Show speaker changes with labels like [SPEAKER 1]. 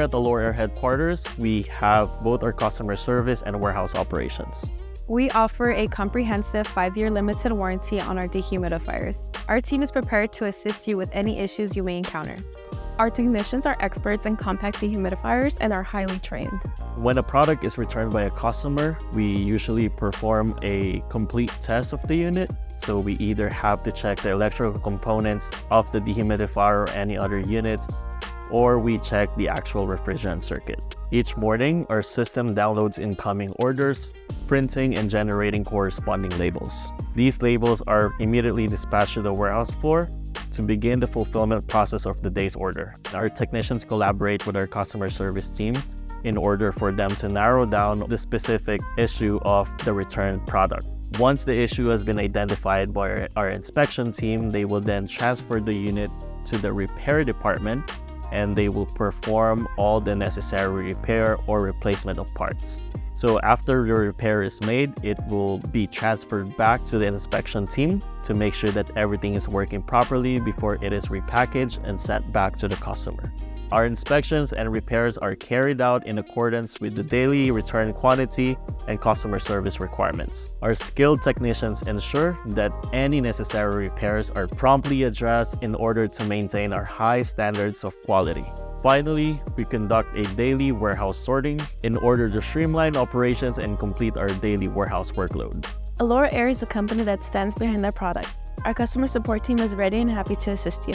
[SPEAKER 1] at the AlorAir headquarters, we have both our customer service and warehouse operations.
[SPEAKER 2] We offer a comprehensive 5-year limited warranty on our dehumidifiers. Our team is prepared to assist you with any issues you may encounter.
[SPEAKER 3] Our technicians are experts in compact dehumidifiers and are highly trained.
[SPEAKER 1] When a product is returned by a customer, we usually perform a complete test of the unit. So we either have to check the electrical components of the dehumidifier or any other units, or we check the actual refrigerant circuit. Each morning, our system downloads incoming orders, printing and generating corresponding labels. These labels are immediately dispatched to the warehouse floor to begin the fulfillment process of the day's order. Our technicians collaborate with our customer service team in order for them to narrow down the specific issue of the returned product. Once the issue has been identified by our inspection team, they will then transfer the unit to the repair department, and they will perform all the necessary repair or replacement of parts. So after the repair is made, it will be transferred back to the inspection team to make sure that everything is working properly before it is repackaged and sent back to the customer. Our inspections and repairs are carried out in accordance with the daily return quantity and customer service requirements. Our skilled technicians ensure that any necessary repairs are promptly addressed in order to maintain our high standards of quality. Finally, we conduct a daily warehouse sorting in order to streamline operations and complete our daily warehouse workload.
[SPEAKER 3] AlorAir is a company that stands behind their product. Our customer support team is ready and happy to assist you.